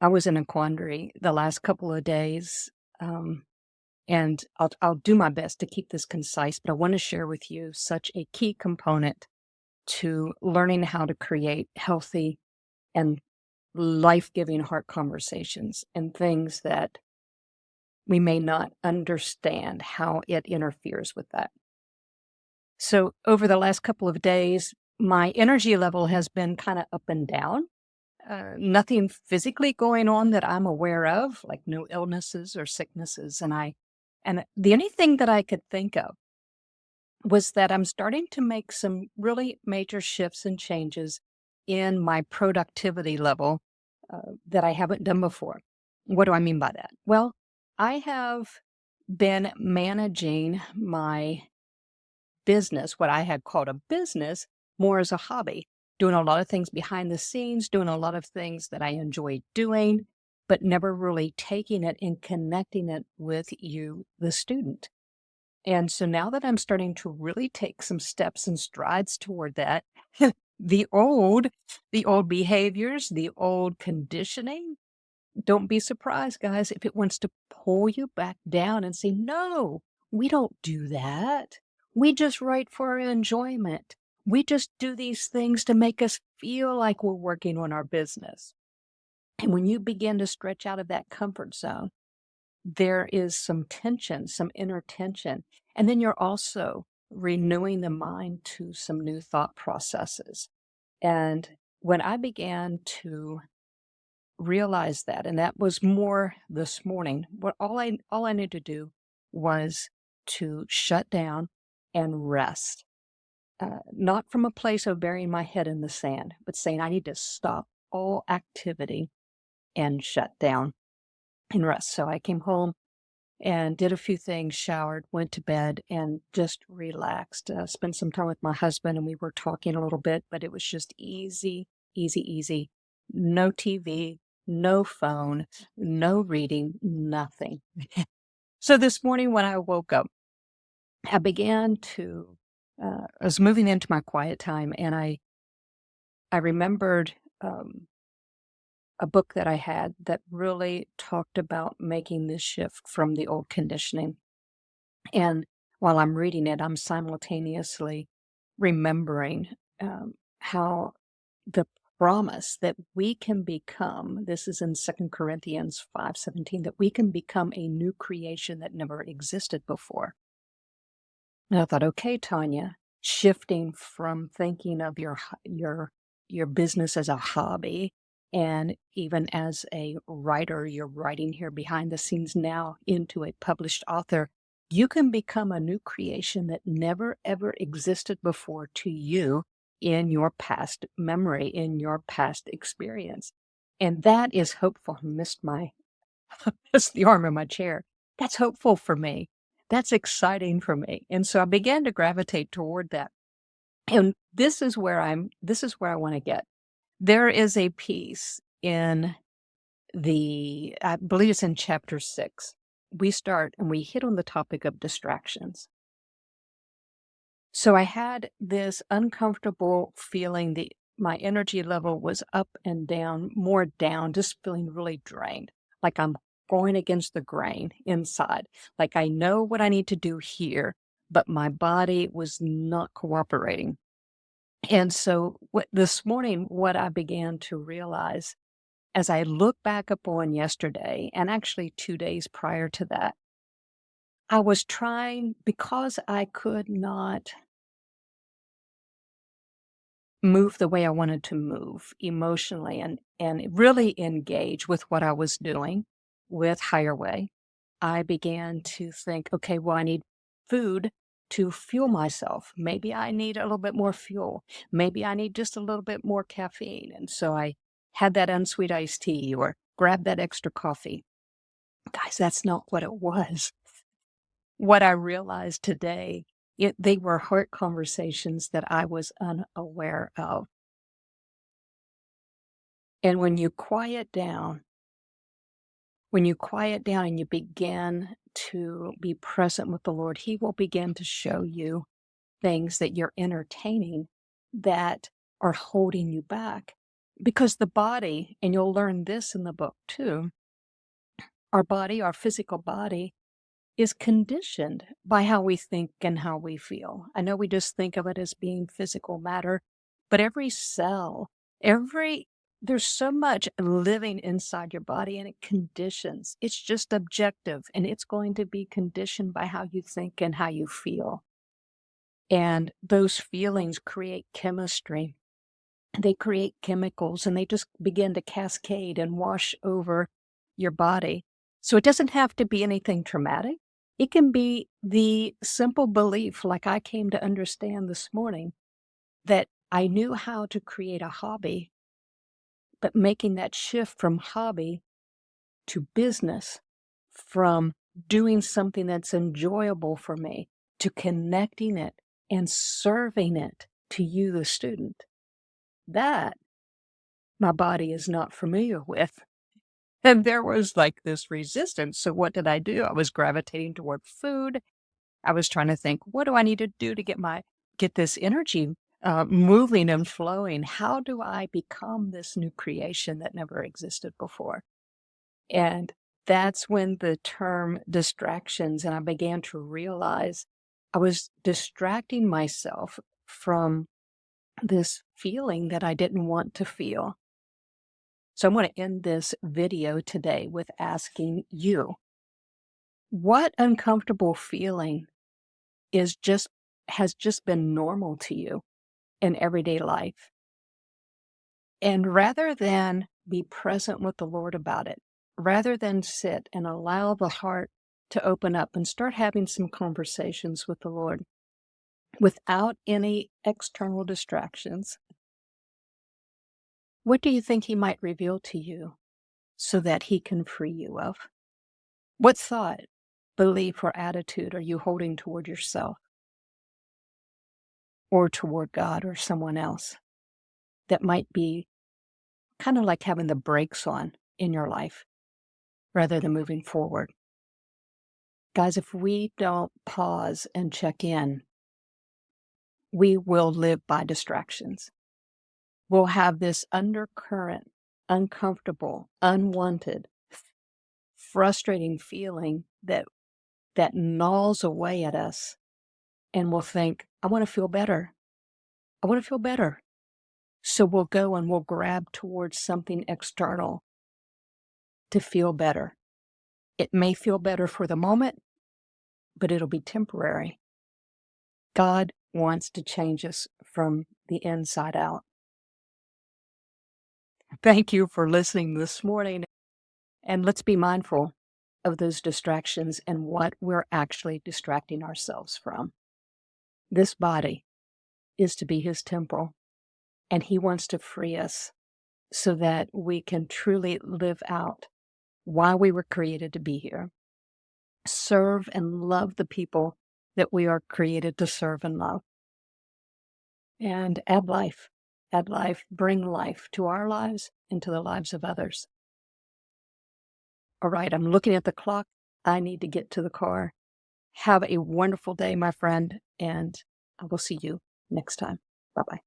I was in a quandary the last couple of days, um, and I'll do my best to keep this concise, but I want to share with you such a key component to learning how to create healthy and life-giving heart conversations and things that we may not understand how it interferes with that. So over the last couple of days, my energy level has been kind of up and down. Nothing physically going on that I'm aware of, like no illnesses or sicknesses. And the only thing that I could think of was that I'm starting to make some really major shifts and changes in my productivity level that I haven't done before. What do I mean by that? Well, I have been managing my business, what I had called a business, more as a hobby, doing a lot of things behind the scenes, doing a lot of things that I enjoy doing, but never really taking it and connecting it with you, the student. And so now that I'm starting to really take some steps and strides toward that, the old, the old behaviors, the old conditioning, don't be surprised, guys, if it wants to pull you back down and say, no, we don't do that. We just write for our enjoyment. We just do these things to make us feel like we're working on our business. And when you begin to stretch out of that comfort zone, there is some tension, some inner tension. And then you're also renewing the mind to some new thought processes. And when I began to realize that, and that was more this morning, what all I needed to do was to shut down and rest. Not from a place of burying my head in the sand, but saying I need to stop all activity and shut down and rest. So I came home and did a few things, showered, went to bed, and just relaxed. Spent some time with my husband, and we were talking a little bit, but it was just easy, easy, easy. No TV, no phone, no reading, nothing. So this morning when I woke up, I began to, I was moving into my quiet time, and I remembered a book that I had that really talked about making this shift from the old conditioning. And while I'm reading it, I'm simultaneously remembering how the promise that we can become, this is in 2 Corinthians 5:17, that we can become a new creation that never existed before. And I thought, okay, Tonya, shifting from thinking of your business as a hobby and even as a writer, you're writing here behind the scenes now into a published author, you can become a new creation that never ever existed before to you in your past memory, in your past experience. And that is hopeful. I missed my missed the arm of my chair. That's hopeful for me. That's exciting for me. And so I began to gravitate toward that. And this is where I want to get. There is a piece in I believe it's in chapter 6. We start and we hit on the topic of distractions. So I had this uncomfortable feeling that my energy level was up and down, more down, just feeling really drained, like I'm going against the grain inside. Like I know what I need to do here, but my body was not cooperating. And so this morning, what I began to realize as I look back upon yesterday and actually 2 days prior to that, I was trying because I could not move the way I wanted to move emotionally and really engage with what I was doing with Higher Way. I began to think, okay, well, I need food to fuel myself. Maybe I need a little bit more fuel. Maybe I need just a little bit more caffeine. And so I had that unsweet iced tea or grabbed that extra coffee. Guys, that's not what it was. What I realized today, they were heart conversations that I was unaware of. And when you quiet down and you begin to be present with the Lord, He will begin to show you things that you're entertaining that are holding you back. Because the body, and you'll learn this in the book too, our body, our physical body, is conditioned by how we think and how we feel. I know we just think of it as being physical matter, but every cell, every there's so much living inside your body and it conditions. It's just objective and it's going to be conditioned by how you think and how you feel. And those feelings create chemistry. They create chemicals and they just begin to cascade and wash over your body. So it doesn't have to be anything traumatic. It can be the simple belief, like I came to understand this morning, that I knew how to create a hobby, but making that shift from hobby to business, from doing something that's enjoyable for me to connecting it and serving it to you, the student, that my body is not familiar with. And there was like this resistance. So what did I do? I was gravitating toward food. I was trying to think, what do I need to do to get this energy moving and flowing? How do I become this new creation that never existed before? And that's when the term distractions, and I began to realize I was distracting myself from this feeling that I didn't want to feel. So I'm going to end this video today with asking you, what uncomfortable feeling has just been normal to you in everyday life? And rather than be present with the Lord about it, rather than sit and allow the heart to open up and start having some conversations with the Lord without any external distractions, what do you think He might reveal to you so that He can free you of? What thought, belief, or attitude are you holding toward yourself or toward God or someone else that might be kind of like having the brakes on in your life rather than moving forward? Guys, if we don't pause and check in, we will live by distractions. We'll have this undercurrent, uncomfortable, unwanted, frustrating feeling that gnaws away at us, and we'll think, I want to feel better. I want to feel better. So we'll go and we'll grab towards something external to feel better. It may feel better for the moment, but it'll be temporary. God wants to change us from the inside out. Thank you for listening this morning. And let's be mindful of those distractions and what we're actually distracting ourselves from. This body is to be His temple, and He wants to free us so that we can truly live out why we were created to be here. Serve and love the people that we are created to serve and love. And add life, bring life to our lives and to the lives of others. All right, I'm looking at the clock. I need to get to the car. Have a wonderful day, my friend, and I will see you next time. Bye-bye.